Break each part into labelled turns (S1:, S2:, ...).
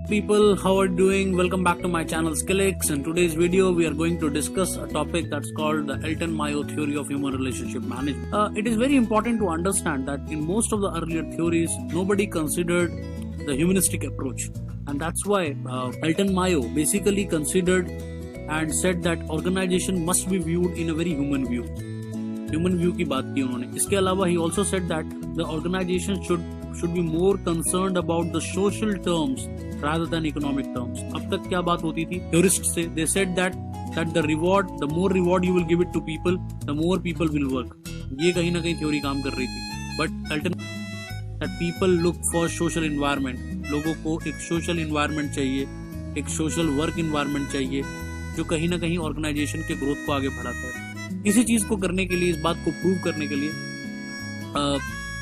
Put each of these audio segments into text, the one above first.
S1: People, how are you doing? Welcome back to my channel Skillix. In today's video we are going to discuss a topic that's called the Elton Mayo theory of human relationship management. It is very important to understand that in most of the earlier theories nobody considered the humanistic approach, and that's why Elton Mayo basically considered and said that organization must be viewed in a very human view की बात की उन्होंने. इसके अलावा he also said that the organization should be more concerned about the social terms rather than economic terms. अब तक क्या बात होती थी theorists से? They said that the more reward you will give it to people, the more people will work. ये कहीं ना कहीं थ्योरी काम कर रही थी. But Elton that people look for social environment. लोगों को एक social environment चाहिए, एक social work environment चाहिए, जो कहीं ना कहीं ऑर्गेनाइजेशन के ग्रोथ को आगे बढ़ाता है. इसी चीज को करने के लिए, इस बात को प्रूव करने के लिए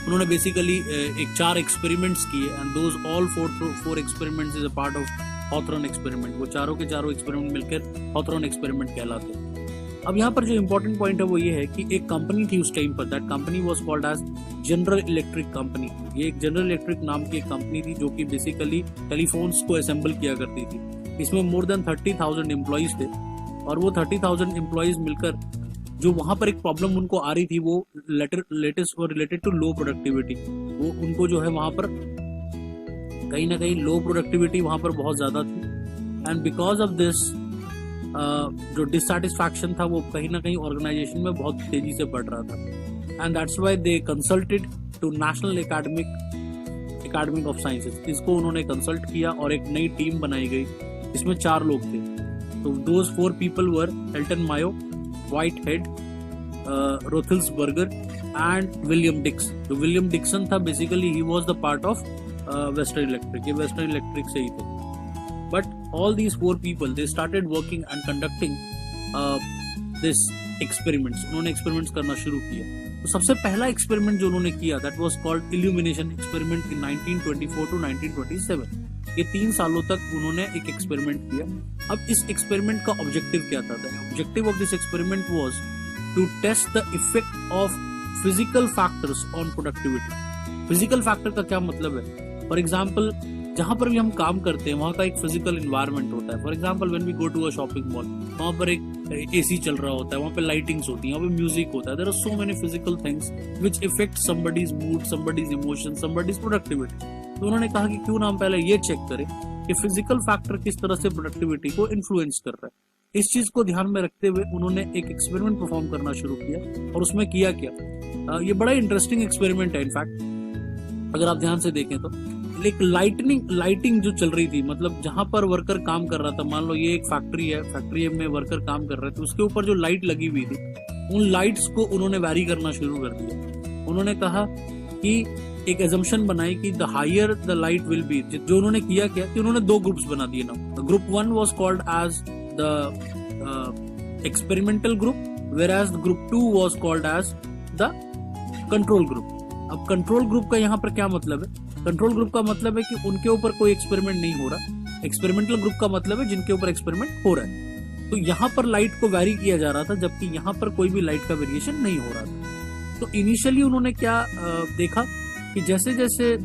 S1: उन्होंने बेसिकली एक 4 एक्सपेरिमेंट्स किए, and those all 4 experiments is a part of Hawthorne experiment. वो चारों के चारों एक्सपेरिमेंट मिलकर हॉथरन एक्सपेरिमेंट कहलाते हैं. अब यहाँ पर जो इम्पोर्टेंट पॉइंट है वो ये है कि एक कंपनी थी उस टाइम पर. That company was called as General Electric company. ये एक जनरल इलेक्ट्रिक नाम की एक कंपनी थी जो कि बेसिकली टेलीफोन्स को असेंबल किया करती थी. इसमें मोर देन 30,000 एम्प्लॉइज थे, और वो 30,000 एम्प्लॉइज मिलकर जो वहां पर एक प्रॉब्लम उनको आ रही थी वो रिलेटेड टू लो प्रोडक्टिविटी. वो उनको जो है वहां पर कहीं ना कहीं लो प्रोडक्टिविटी वहां पर बहुत ज्यादा थी, एंड बिकॉज ऑफ दिस जो डिससैटिस्फैक्शन था वो कहीं ना कहीं ऑर्गेनाइजेशन में बहुत तेजी से बढ़ रहा था. And that's why they consulted to National Academy of Sciences. इसको उन्होंने कंसल्ट किया और एक नई टीम बनाई गई. इसमें 4 लोग थे. तो those 4 people were Elton Mayo, Whitehead, Roethlisberger and William Dix. तो विलियम डिक्सन था basically, he was the part of Western Electric. ये Western Electric से ही थे. But all these 4 people they started working and conducting this experiments. उन्होंने experiments करना शुरू किया. तो सबसे पहला experiment जो उन्होंने किया that was called illumination experiment in 1924 to 1927. ये 3 सालों तक उन्होंने एक एक्सपेरिमेंट किया. अब इस एक्सपेरिमेंट का ऑब्जेक्टिव क्या था? Objective of this experiment was to test the effect of physical factors on productivity. Physical factor का क्या मतलब है? फॉर एग्जांपल, जहां पर भी हम काम करते हैं वहां का एक फिजिकल एनवायरनमेंट होता है. For example, when we go to a shopping mall, वहां पर एक एसी चल रहा होता है, वहां पे लाइटिंग्स होती है, वहां पे म्यूजिक होता है. There are so many physical things which affect somebody's mood, somebody's emotion, somebody's productivity. तो उन्होंने कहा कि क्यों ना हम पहले ये चेक करें कि फिजिकल फैक्टर किस तरह से प्रोडक्टिविटी को इन्फ्लुएंस कर रहा है. इस चीज को ध्यान में रखते हुए उन्होंने एक एक्सपेरिमेंट परफॉर्म करना शुरू किया. और उसमें किया क्या, ये बड़ा इंटरेस्टिंग एक्सपेरिमेंट है. इनफैक्ट अगर आप ध्यान से देखें तो एक लाइटिंग जो चल रही थी, मतलब जहां पर वर्कर काम कर रहा था, मान लो ये एक फैक्ट्री है, फैक्ट्री में वर्कर काम कर रहे थे, उसके ऊपर जो लाइट लगी हुई थी उन लाइट्स को उन्होंने वैरी करना शुरू कर दिया. उन्होंने कहा कि एक एजम्पशन बनाई कि the higher the light will be. जो उन्होंने किया क्या कि उन्होंने 2 ग्रुप्स बना दिए. ना group 1 was called as the experimental group, whereas group 2 was called as the control group. अब कंट्रोल ग्रुप का यहाँ पर क्या मतलब है? कंट्रोल ग्रुप का मतलब है कि उनके ऊपर कोई एक्सपेरिमेंट नहीं हो रहा. एक्सपेरिमेंटल ग्रुप का मतलब है जिनके ऊपर एक्सपेरिमेंट हो रहा है. तो यहाँ पर लाइट को वैरी किया जा रहा था, जबकि यहाँ पर कोई भी लाइट का वेरिएशन नहीं हो रहा था. तो इनिशियली उन्होंने क्या देखा कि जैसे जैसे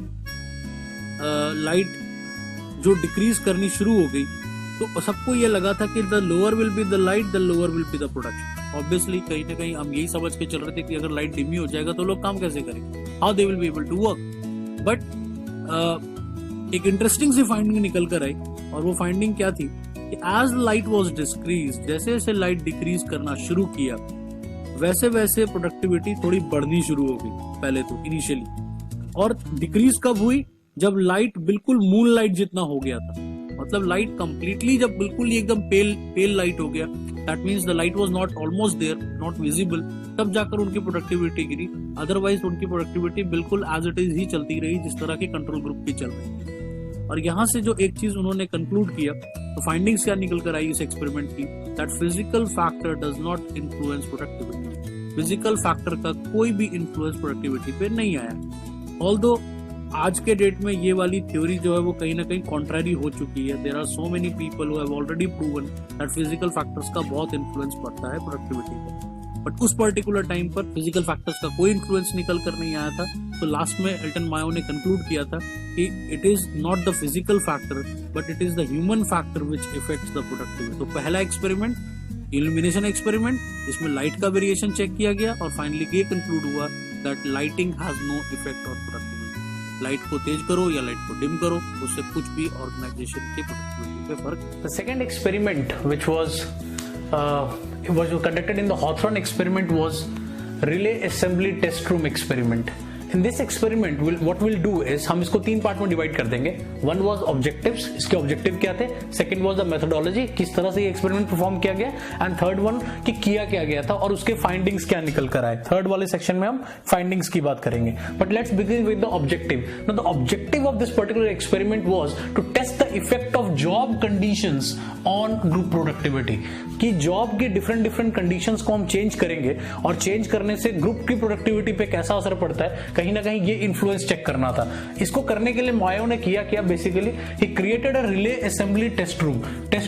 S1: लाइट जो डिक्रीज करनी शुरू हो गई, तो सबको ये लगा था कि the lower will be the light, the lower will be the production. Obviously कहीं ना कहीं हम यही समझ के चल रहे थे कि अगर लाइट डिमी हो जाएगा तो लोग काम कैसे करेंगे, how they will be able to work. But एक इंटरेस्टिंग सी फाइंडिंग निकल कर आई, और वो फाइंडिंग क्या थी कि एज लाइट वाज डिक्रीज, जैसे जैसे लाइट डिक्रीज करना शुरू किया वैसे वैसे प्रोडक्टिविटी थोड़ी बढ़नी शुरू हो गई पहले तो इनिशियली. और डिक्रीज कब हुई? जब लाइट बिल्कुल मून लाइट जितना हो गया था. मतलब लाइट कंप्लीटली जब बिल्कुल एकदम पेल लाइट हो गया, that means the light was not almost there, not visible, तब जाकर उनकी प्रोडक्टिविटी गिरी. अदरवाइज उनकी प्रोडक्टिविटी बिल्कुल एज इट इज ही चलती रही जिस तरह की कंट्रोल ग्रुप की चल रही थी. और यहाँ से जो एक चीज उन्होंने कंक्लूड किया, तो फाइंडिंग्स क्या निकल कर आई इस एक्सपेरिमेंट की, that physical factor does not influence productivity. Physical factor का कोई भी इन्फ्लुएंस प्रोडक्टिविटी पे नहीं आया. ऑल्दो आज के डेट में ये वाली थ्योरी जो है वो कहीं ना कहीं कॉन्ट्ररी हो चुकी है. There are so many people who have already proven that physical factors का बहुत इन्फ्लुएंस पड़ता है प्रोडक्टिविटी पे. बट उस पर्टिकुलर टाइम पर फिजिकल फैक्टर्स का कोई इन्फ्लुएंस निकल कर नहीं आया था। तो लास्ट में एल्टन मायो ने कंक्लूड किया था कि it is not the physical factor but it is the human factor which effects the productivity. तो पहला एक्सपेरिमेंट इल्यूमिनेशन एक्सपेरिमेंट, जिसमें लाइट का वेरिएशन चेक किया गया और फाइनली ये कंक्लूड हुआ that lighting has no effect on productivity. Light को तेज करो या लाइट को डिम करो, उससे कुछ भी ऑर्गेनाइजेशन की प्रोडक्टिविटी पे फर्क।
S2: The second experiment which was conducted in the Hawthorne experiment was relay assembly test room experiment. In this experiment, what we'll do is हम इसको 3 पार्ट में डिवाइड कर देंगे। One was objectives, इसके ऑब्जेक्टिव क्या थे। Second was the methodology, किस तरह से ये एक्सपेरिमेंट परफॉर्म किया गया। एंड थर्ड वन कि किया क्या गया था और उसके फाइंडिंग्स क्या निकल कर आए। थर्ड वाले सेक्शन में हम फाइंडिंग्स की बात करेंगे। But let's begin with the objective. Now the objective of this particular experiment was to test the effect of job conditions on group productivity, कि जॉब के डिफरेंट कंडीशंस को हम चेंज करेंगे और चेंज करने से ग्रुप की प्रोडक्टिविटी पे कैसा असर पड़ता है, कहीं ना कहीं ये इन्फ्लुएंस चेक करना था। इसको करने के लिए मायो ने किया बेसिकली ही created a relay assembly test room.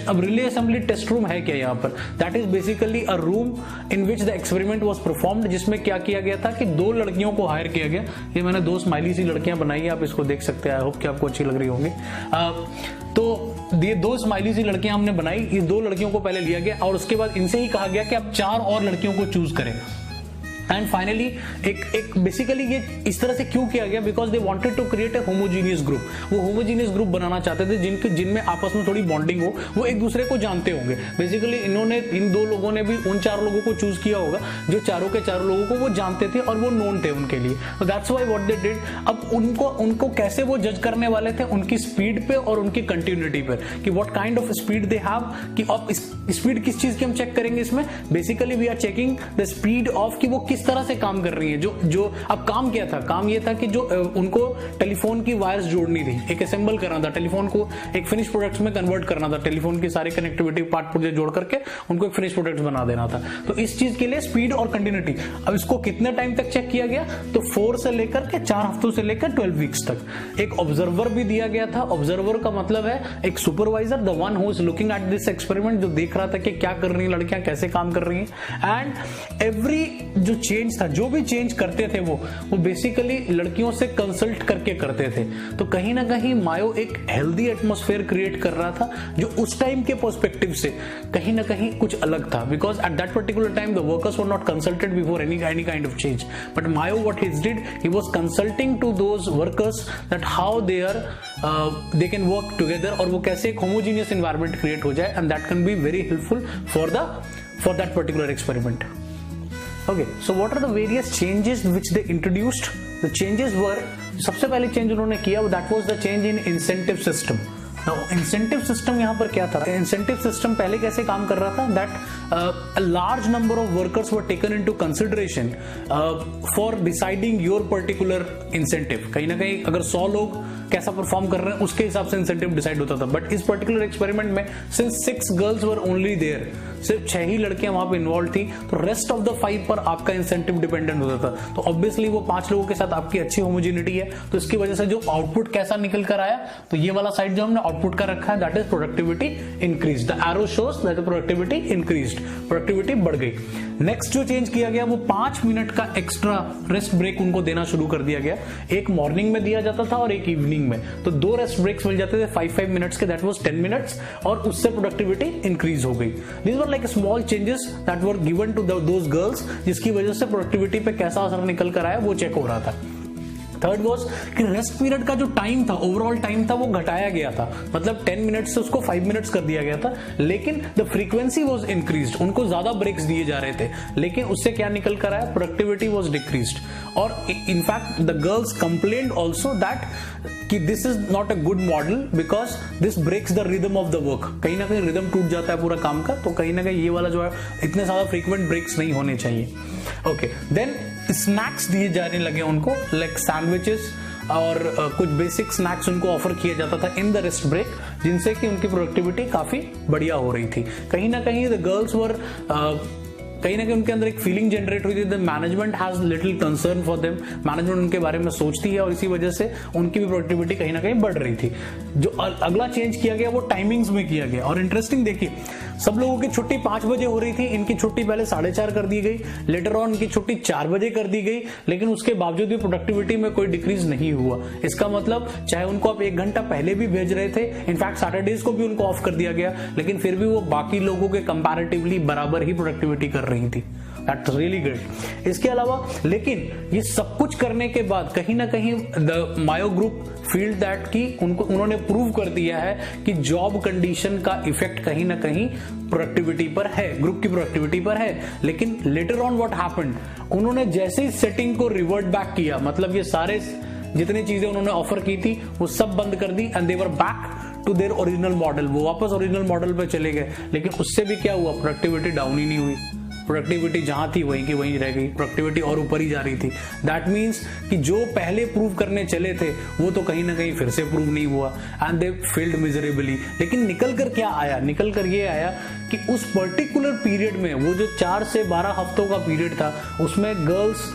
S2: अब रिले असेंबली टेस्ट रूम है क्या यहाँ पर, that is basically a room in which the experiment was performed, जिसमें क्या किया गया था कि 2 लड़कियों को हायर किया गया। ये मैंने 2 स्माइली सी लड़कियां बनाई है, आप इसको देख सकते हैं। आई होप कि आपको अच्छी लग रही होंगी। तो ये 2 स्माइली सी लड़कियां हमने बनाई, ये 2 लड़कियों को पहले लिया गया और उसके बाद इनसे ही कहा गया कि आप 4 और लड़कियों को चूज करें। एंड फाइनली एक बेसिकली ये इस तरह से क्यों किया गया, because they wanted to create a homogeneous group. वो होमोजीनियस ग्रुप बनाना चाहते थे जिनमें आपस में थोड़ी बॉन्डिंग हो, वो एक दूसरे को जानते होंगे। बेसिकली इन 2 लोगों ने भी उन 4 लोगों को चूज किया होगा जो चारों के चारों लोगों को वो जानते थे और वो नोन थे उनके लिए। तो that's why what they did. अब उनको कैसे वो जज करने वाले थे, उनकी स्पीड पे और उनकी कंटिन्यूटी पर, कि what kind of speed they have, कि अब स्पीड किस चीज की हम चेक करेंगे इसमें। Basically we are checking the speed of कि वो किस तरह से काम कर रही है। जो अब काम क्या था, काम ये था कि जो उनको टेलीफोन की वायर्स जोड़नी थी, एक असेंबल करना था, टेलीफोन को एक फिनिश प्रोडक्ट्स में कन्वर्ट करना था, टेलीफोन की सारे कनेक्टिविटी पार्ट पुर्जे जोड़ करके उनको एक फिनिश प्रोडक्ट्स बना देना था। तो इस चीज के लिए स्पीड और कंटिन्यूटी। अब इसको कितने टाइम तक चेक किया गया, तो 4 से लेकर के 4 हफ्तों से लेकर 12 वीक्स तक। एक ऑब्जर्वर भी दिया गया था। ऑब्जर्वर का मतलब है एक supervisor, the one who is looking at this experiment, जो देख रहा था कि क्या कर रही है लड़कियां, कैसे काम कर रही हैं। एंड एवरी जो चेंज था, जो भी चेंज करते थे वो बेसिकली लड़कियों से कंसल्ट करके करते थे। तो कहीं ना कहीं मायो एक हेल्दी एटमॉस्फेयर क्रिएट कर रहा था, जो उस टाइम के पर्सपेक्टिव से कहीं ना कहीं कुछ अलग था। Because at that particular time the workers were not consulted before any kind of change, but Mayo what he did, he was consulting to those workers that how they can work together, और वो कैसे एक homogeneous environment create हो जाए, and that can be very helpful for that particular experiment. Okay, so what are the various changes which they introduced? The changes were, सबसे पहले change उन्होंने किया, that was the change in incentive system. Now, incentive system यहाँ पर क्या था? Incentive system पहले कैसे काम कर रहा था? That a large number of workers were taken into consideration for deciding your particular incentive. कहीं ना कहीं अगर 100 लोग कैसा परफॉर्म कर रहे हैं उसके हिसाब से इंसेंटिव डिसाइड होता था। बट इस पर्टिकुलर एक्सपेरिमेंट में since 6 girls were only there, सिर्फ 6 ही लड़कियां वहां पे इन्वॉल्व थी, तो रेस्ट ऑफ द 5 पर आपका इंसेंटिव डिपेंडेंट होता था। तो ऑब्वियसली वो 5 लोगों के साथ आपकी अच्छी होमोजेनिटी है, तो इसकी वजह से जो आउटपुट कैसा निकल कर आया, तो ये वाला साइड जो हमने आउटपुट का रखा है, that is productivity increase. The arrow shows that productivity increased, productivity बढ़ गई। नेक्स्ट जो चेंज किया गया वो 5 मिनट का एक्स्ट्रा रेस्ट ब्रेक उनको देना शुरू कर दिया गया। एक मॉर्निंग में दिया जाता था और एक इवनिंग में, तो 2 रेस्ट ब्रेक्स मिल जाते थे 5 मिनट्स के, दैट वाज 10 मिनट्स, और उससे प्रोडक्टिविटी इंक्रीज हो गई। These were like small changes that were given to those girls, जिसकी वजह से प्रोडक्टिविटी पे कैसा असर निकल कर आया वो चेक हो रहा था। थर्ड वॉज कि रेस्ट पीरियड का जो टाइम था, ओवरऑल टाइम था, वो घटाया गया था। मतलब 10 मिनट्स से उसको 5 मिनट्स कर दिया गया था, लेकिन द फ्रीक्वेंसी वॉज इंक्रीज्ड, उनको ज्यादा ब्रेक्स दिए जा रहे थे, लेकिन उससे क्या निकल कर आया, प्रोडक्टिविटी वॉज डिक्रीज्ड। और in fact the girls complained also that कि this is not a good model because this breaks the rhythm of the work. कहीं ना कहीं रिदम टूट जाता है पूरा काम का, तो कहीं ना कहीं ये वाला जो है इतने ज्यादा फ्रीक्वेंट ब्रेक्स नहीं होने चाहिए। ओके, देन स्नैक्स दिए जाने लगे उनको, लाइक सैंडविचेस और कुछ बेसिक स्नैक्स उनको ऑफर किया जाता था इन द रेस्ट ब्रेक, जिनसे कि उनकी प्रोडक्टिविटी काफी बढ़िया हो रही थी। कहीं ना कहीं द गर्ल्स वर कहीं ना कहीं उनके अंदर एक फीलिंग जनरेट हुई थी, the management has little concern for them, management उनके बारे में सोचती है, और इसी वजह से उनकी भी प्रोडक्टिविटी कहीं ना कहीं बढ़ रही थी। जो अगला चेंज किया गया वो टाइमिंग्स में किया गया, और इंटरेस्टिंग देखिए सब लोगों की छुट्टी 5 बजे हो रही थी, इनकी छुट्टी पहले 4:30 कर दी गई, लेटर ऑन इनकी छुट्टी 4 बजे कर दी गई, लेकिन उसके बावजूद भी प्रोडक्टिविटी में कोई डिक्रीज नहीं हुआ। इसका मतलब चाहे उनको आप 1 घंटा पहले भी भेज रहे थे, इनफैक्ट सैटरडेज को भी उनको ऑफ कर दिया गया, लेकिन फिर भी वो बाकी लोगों के कंपैरेटिवली बराबर ही प्रोडक्टिविटी कर रही थी। That's really great। इसके अलावा लेकिन ये सब कुछ करने के बाद कहीं ना कहीं the Mayo group feel that कि उन्होंने प्रूव कर दिया है कि जॉब कंडीशन का इफेक्ट कहीं ना कहीं प्रोडक्टिविटी पर है, ग्रुप की प्रोडक्टिविटी पर है। लेकिन लेटर ऑन व्हाट हैपेंड, उन्होंने जैसे ही सेटिंग को रिवर्ट बैक किया, मतलब ये सारे जितनी चीजें उन्होंने ऑफर की थी वो सब बंद कर दी and they were back to their original model, वो वापस ओरिजिनल मॉडल पे चले गए। लेकिन उससे भी क्या हुआ, प्रोडक्टिविटी डाउन ही नहीं हुई, प्रोडक्टिविटी जहां थी वहीं की वहीं रह गई, प्रोडक्टिविटी और ऊपर ही जा रही थी। दैट मीन्स कि जो पहले प्रूव करने चले थे वो तो कहीं ना कहीं फिर से प्रूव नहीं हुआ एंड दे फेल्ड मिजरेबली। लेकिन निकल कर क्या आया, निकल कर ये आया कि उस पर्टिकुलर पीरियड में, वो जो 4 से 12 हफ्तों का पीरियड था, उसमें गर्ल्स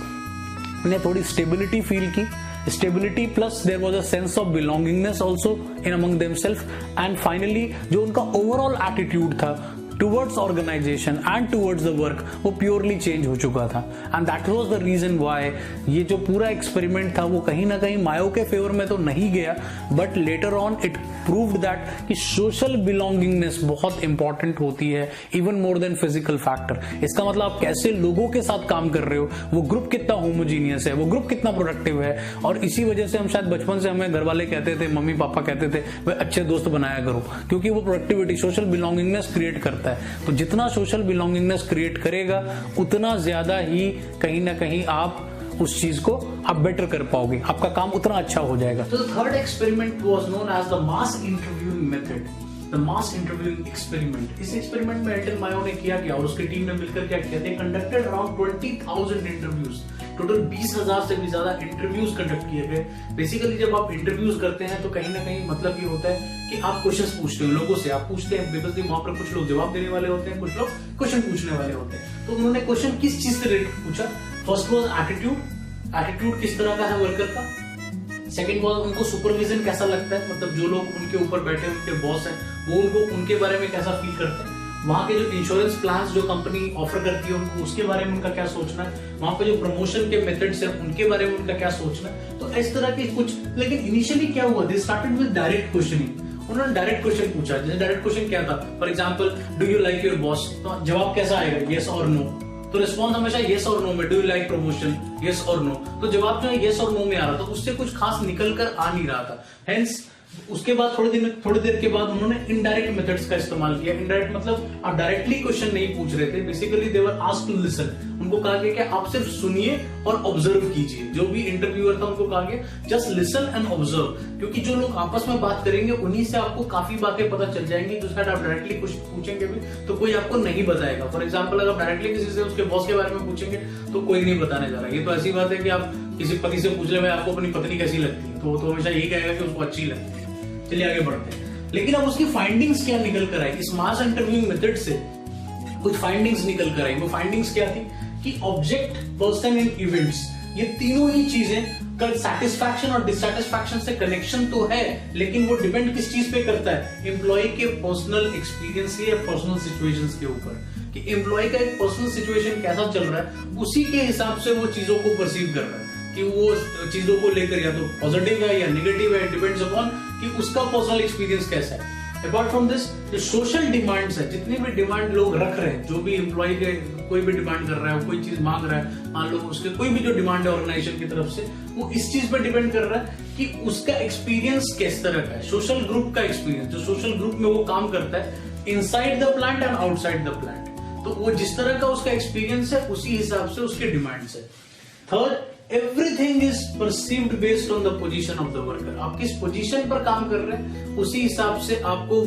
S2: ने थोड़ी स्टेबिलिटी फील की, stability plus there was a sense of belongingness also in among themselves, and finally जो उनका ओवरऑल एटीट्यूड था towards organisation and towards the work वो प्योरली चेंज हो चुका था। And that was the reason why ये जो पूरा एक्सपेरिमेंट था वो कहीं ना कहीं मायो के फेवर में तो नहीं गया, but later on it proved that कि सोशल बिलोंगिंगनेस बहुत इंपॉर्टेंट होती है, even more than physical factor. इसका मतलब आप कैसे लोगों के साथ काम कर रहे हो, वो ग्रुप कितना होमोजीनियस है, वो ग्रुप कितना प्रोडक्टिव है। और इसी वजह से हम शायद बचपन से हमें घर वाले कहते थे, मम्मी पापा कहते थे वे अच्छे दोस्त बनाया करो, क्योंकि वो प्रोडक्टिविटी सोशल बिलोंगिंगनेस क्रिएट करता है। तो जितना सोशल बिलोंगिंगनेस क्रिएट करेगा उतना ज्यादा ही कहीं ना कहीं आप उस चीज को आप बेटर कर पाओगे, आपका काम उतना अच्छा हो जाएगा।
S1: So the third experiment was known as the mass interviewing method, the mass interviewing experiment। इस एक्सपेरिमेंट में एल्टन मायो ने किया क्या और उसकी टीम ने मिलकर क्या किया, they conducted around 20,000 interviews, total 20,000 से भी ज्यादा इंटरव्यूज कंडक्ट किए गए। बेसिकली जब आप इंटरव्यूज करते हैं तो कहीं ना कहीं मतलब ये होता है कि आप क्वेश्चंस पूछते हो लोगों से, आप पूछते हैं बिकॉज वहां पर कुछ लोग जवाब देने वाले होते हैं, कुछ लोग क्वेश्चन पूछने वाले होते हैं। तो उन्होंने क्वेश्चन किस चीज से रिलेटेड पूछा, फर्स्ट वाज एटीट्यूड, एटीट्यूड किस तरह का है वर्कर का। सेकंड वाज उनको सुपरविजन कैसा लगता है, मतलब जो लोग उनके ऊपर बैठे उनके बॉस हैं वो उनको उनके बारे में कैसा फील करते हैं। वहां के जो इंश्योरेंस प्लान्स जो कंपनी ऑफर करती है उनको उसके बारे में उनका क्या सोचना है। वहां पे जो प्रमोशन के मेथड्स है उनके बारे में उनका क्या सोचना है। तो इस तरह के कुछ, लेकिन इनिशियली क्या हुआ, they started with direct questioning. उन्होंने डायरेक्ट क्वेश्चन पूछा। जैसे डायरेक्ट क्वेश्चन क्या था, for example do you like your boss, तो जवाब कैसा आएगा, यस और नो। तो रिस्पॉन्स हमेशा यस और नो में, do you like promotion, yes और नो। तो जवाब जो है यस और नो में आ रहा था, उससे कुछ खास निकल कर आ नहीं रहा था। हेंस उसके बाद थोड़ी देर के बाद उन्होंने इनडायरेक्ट मेथड्स का इस्तेमाल किया। इनडायरेक्ट मतलब आप डायरेक्टली क्वेश्चन नहीं पूछ रहे थे, basically they were asked to listen. उनको कहा गया कि आप सिर्फ सुनिए और ऑब्जर्व कीजिए। जो भी इंटरव्यूअर था उनको कहा गया जस्ट लिसन एंड ऑब्जर्व, क्योंकि जो लोग आपस में बात करेंगे उन्हीं से आपको काफी बातें पता चल जाएंगी जो शायद आप डायरेक्टली कुछ पूछेंगे भी तो कोई आपको नहीं बताएगा। फॉर एग्जाम्पल अगर आप डायरेक्टली किसी से उसके बॉस के बारे में पूछेंगे तो कोई नहीं बताने जा रहा। ये तो ऐसी बात है कि आप किसी पति से पूछ ले भाई आपको अपनी पत्नी कैसी लगती है, तो वो तो हमेशा यही कहेगा कि उसको अच्छी लगती है। चलिए आगे बढ़ते हैं। लेकिन अब उसकी फाइंडिंग्स क्या निकल कर आई, इस मास इंटरव्यूइंग मेथड से कुछ फाइंडिंग्स निकल कर आई। वो फाइंडिंग्स क्या थी कि ऑब्जेक्ट, पर्सन एंड इवेंट्स, ये तीनों ही चीजें का सैटिस्फैक्शन और डिससैटिस्फैक्शन से कनेक्शन तो है, लेकिन वो डिपेंड किस चीज पे करता है, एम्प्लॉय के पर्सनल एक्सपीरियंस या पर्सनल सिचुएशंस के ऊपर, कि एम्प्लॉय का एक पर्सनल सिचुएशन कैसा चल रहा है उसी के हिसाब से वो चीजों को परसीव कर रहा है कि वो चीजों को लेकर या तो पॉजिटिव है या नेगेटिव है, डिपेंड्स अपॉन कि उसका पर्सनल एक्सपीरियंस कैसा है। अपार्ट फ्रॉम दिस जो सोशल डिमांड्स है, जितनी भी डिमांड लोग रख रहे हैं, जो भी एम्प्लॉय के कोई भी डिमांड कर रहा है, कोई चीज मांग रहा है, मान लो उसके कोई भी जो डिमांड है ऑर्गेनाइजेशन की तरफ से, वो इस चीज पर डिपेंड कर रहा है कि उसका एक्सपीरियंस किस तरह का है, सोशल ग्रुप का एक्सपीरियंस, जो सोशल ग्रुप में वो काम करता है inside the plant and outside the plant, तो वो जिस तरह का उसका एक्सपीरियंस है उसी हिसाब से उसके डिमांड्स है। Third, everything is perceived based on the position of the worker. आप किस पोजीशन पर काम कर रहे हैं उसी हिसाब से आपको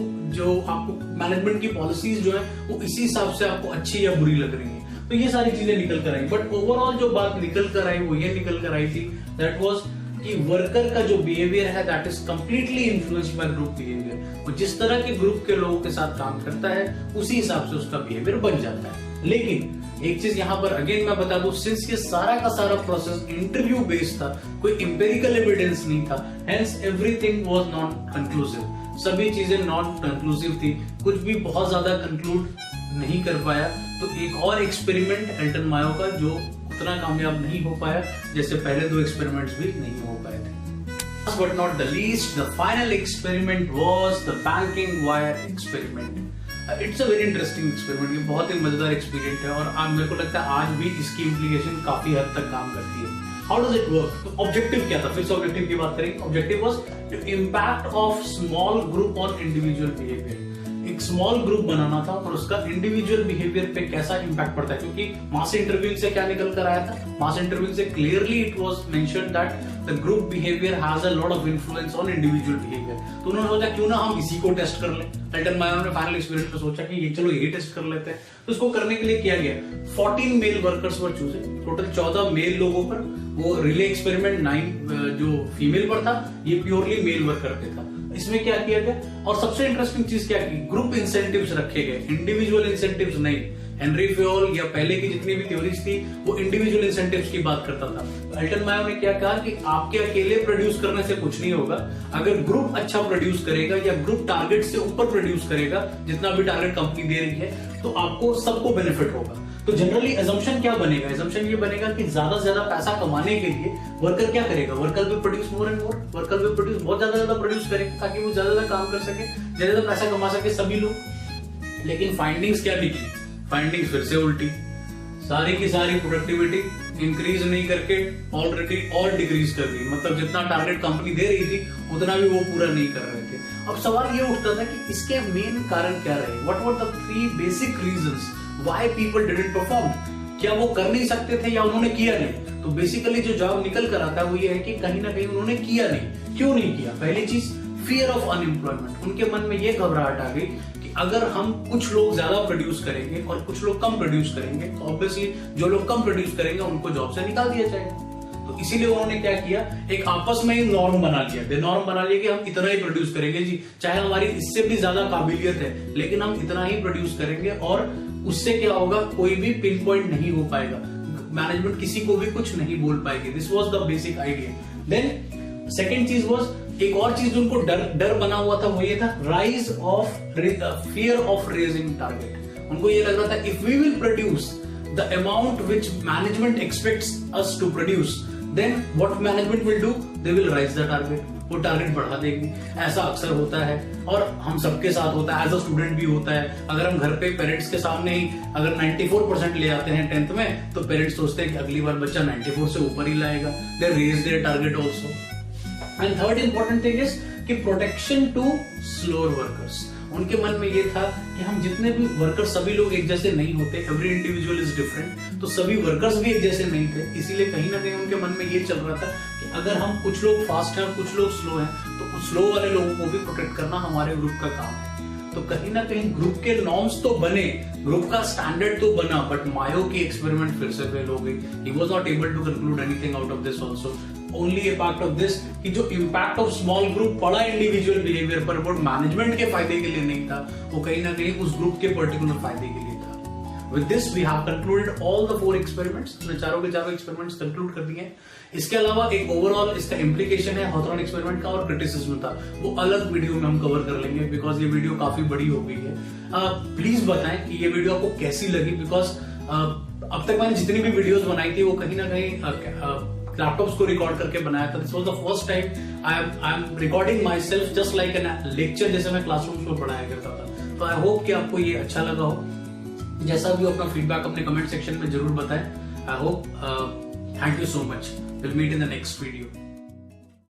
S1: मैनेजमेंट की पॉलिसीज जो है वो इसी हिसाब से आपको अच्छी या बुरी लग रही है। तो ये सारी चीजें निकल कर आई, बट ओवरऑल जो बात निकल कर आई वो ये निकल कर आई थी दैट वाज कि वर्कर का जो बिहेवियर है that is completely influenced by group behaviour. वो जिस तरह के ग्रुप के लोगों के साथ काम करता है उसी हिसाब से उसका बिहेवियर बन जाता है। लेकिन एक चीज यहां पर अगेन मैं बता दूं, सिंस ये सारा का सारा प्रोसेस इंटरव्यू बेस्ड था, कोई एम्पिरिकल एविडेंस नहीं था, hence everything was not conclusive.
S2: सभी चीजें नॉन कंक्लूसिव थी, कुछ भी बहुत ज्यादा कंक्लूड नहीं कर पाया। तो एक और एक्सपेरिमेंट एल्टन मायो का जो उतना कामयाब नहीं हो पाया जैसे पहले 2 एक्सपेरिमेंट्स भी नहीं हो पाए थे। Last but not the least, the final experiment was the banking wire experiment. It's a very interesting experiment. ये बहुत ही मजेदार एक्सपेरिमेंट है और मेरे को लगता है आज भी इसकी इम्प्लीकेशन काफी हद तक काम करती है। How does it work? तो ऑब्जेक्टिव क्या था? फिर से ऑब्जेक्टिव की बात करेंगे। Objective was the impact of small group on individual behaviour. एक स्मॉल ग्रुप बनाना था और उसका इंडिविजुअल बिहेवियर पे कैसा इंपैक्ट पड़ता है, क्योंकि मास इंटरव्यूइंग से क्या निकल कर आया था? मास इंटरव्यूइंग से clearly it was mentioned that the group behaviour has a lot of influence on individual behaviour. तो उन्होंने सोचा क्यों ना हम इसी को टेस्ट कर लें। एल्टन मायो ने फाइनल एक्सपेरिमेंट में सोचा कि ये चलो ये टेस्ट कर लेते हैं। तो इसको करने के लिए किया गया 14 मेल वर्कर्स वर चूजे, टोटल 14 मेल लोगों पर। वो रिले एक्सपेरिमेंट 9 जो फीमेल पर था, ये प्योरली मेल वर्कर पे था। इसमें क्या किया गया और सबसे इंटरेस्टिंग चीज क्या की, ग्रुप इंसेंटिव्स रखे गए, इंडिविजुअल इंसेंटिव्स नहीं। हेनरी फ्योल या पहले की जितनी भी थ्योरीज थी वो इंडिविजुअल इंसेंटिव्स की बात करता था। तो एल्टन मायो ने क्या कहा कि आपके अकेले प्रोड्यूस करने से कुछ नहीं होगा, अगर ग्रुप अच्छा प्रोड्यूस करेगा या ग्रुप टारगेट से ऊपर प्रोड्यूस करेगा, जितना भी टारगेट कंपनी दे रही है, तो आपको सबको बेनिफिट होगा। तो जनरली एजम्पशन क्या बनेगा? एजम्पशन ये बनेगा कि ज्यादा से ज्यादा पैसा कमाने के लिए वर्कर क्या करेगा? वर्कर भी produce more and more, worker भी प्रोड्यूस बहुत ज्यादा प्रोड्यूस करेगा ताकि वो ज्यादा काम कर सके, ज्यादा पैसा कमा सके सभी लोग। लेकिन फाइंडिंग्स क्या निकली? फाइंडिंग्स फिर से उल्टी, सारी की सारी प्रोडक्टिविटी इंक्रीज नहीं करके ऑलरेडी और डिक्रीज कर दी। मतलब जितना टारगेट कंपनी दे रही थी उतना भी वो पूरा नहीं कर रहे थे। अब सवाल ये उठता था कि इसके मेन कारण क्या रहे? What were the 3 basic reasons why people didn't perform? क्या वो कर नहीं सकते थे या उन्होंने किया नहीं? तो बेसिकली जो जवाब निकल कर आता है वो ये है कि कहीं ना कहीं उन्होंने किया नहीं। क्यों नहीं किया? पहली चीज, फियर ऑफ अनएम्प्लॉयमेंट। उनके मन में ये घबराहट आ गई कि अगर हम कुछ लोग ज्यादा प्रोड्यूस करेंगे और कुछ लोग कम प्रोड्यूस करेंगे तो ऑब्वियसली जो लोग कम प्रोड्यूस करेंगे उनको जॉब से निकाल दिया जाएगा। तो इसीलिए उन्होंने क्या किया, एक आपस में ही नॉर्म बना लिया। नॉर्म बना लिया कि हम इतना ही प्रोड्यूस करेंगे जी, चाहे हमारी इससे भी ज्यादा काबिलियत है लेकिन हम इतना ही प्रोड्यूस करेंगे और उससे क्या होगा, कोई भी पिन पॉइंट नहीं हो पाएगा, मैनेजमेंट किसी को भी कुछ नहीं बोल पाएगी। This was the basic idea. Then second चीज वाज, एक और चीज उनको डर बना हुआ था, वो ये था rise of fear of raising target. उनको ये लग रहा था if we will produce the amount which management expects us to produce, then what management will do, they will raise the target. वो टारगेट बढ़ा देगी। ऐसा अक्सर होता है और हम सबके साथ होता है, एज अ स्टूडेंट भी होता है। अगर हम घर पे पेरेंट्स के सामने ही अगर 94% ले आते हैं 10th में, तो पेरेंट्स सोचते हैं कि अगली बार बच्चा 94 से ऊपर ही लाएगा। They raise their target also. And third important thing is कि प्रोटेक्शन टू स्लोअर वर्कर्स। उनके मन में ये था कि हम जितने भी वर्कर, सभी लोग एक जैसे नहीं होते, एवरी इंडिविजुअल इज डिफरेंट, तो सभी वर्कर्स भी एक जैसे नहीं थे। इसीलिए कहीं ना कहीं उनके मन में ये चल रहा था कि अगर हम कुछ लोग फास्ट हैं और कुछ लोग स्लो हैं, तो स्लो वाले लोगों को भी प्रोटेक्ट करना हमारे ग्रुप का काम है। तो कहीं ना कहीं ग्रुप के नॉर्म्स तो बने, ग्रुप का स्टैंडर्ड तो बना, बट मायो की एक्सपेरिमेंट फिर से फेल हो गई। He was not able to conclude anything out of this also. Only a part of this कि जो इम्पैक्ट ऑफ स्मॉल ग्रुप पड़ा इंडिविजुअल बिहेवियर पर, बट मैनेजमेंट के फायदे के लिए नहीं था, वो कहीं ना कहीं उस ग्रुप के पर्टिकुलर फायदे के लिए था। With this we have concluded all the 4 experiments. हमने चारों के चारों एक्सपेरिमेंट्स कंक्लूड कर दिए हैं। इसके अलावा एक ओवरऑल इसका इम्प्लीकेशन है हॉथॉर्न एक्सपेरिमेंट का और क्रिटिसिज्म था, वो अलग वीडियो में हम कवर कर लेंगे, बिकॉज ये वीडियो काफी बड़ी हो गई है। प्लीज बताएं कि ये वीडियो आपको कैसी लगी, बिकॉज अब तक मैंने जितनी भी वीडियोस बनाई थी वो कहीं ना कहीं लैपटॉप्स को रिकॉर्ड करके बनाया था। This was the first time I am recording my self just like an lecture, जैसे मैं क्लासरूम में पढ़ाया करता था। तो आई होप कि आपको ये अच्छा लगा हो। जैसा भी अपना फीडबैक अपने कमेंट सेक्शन में जरूर बताएं। I hope, thank you so much. Will meet in the next video.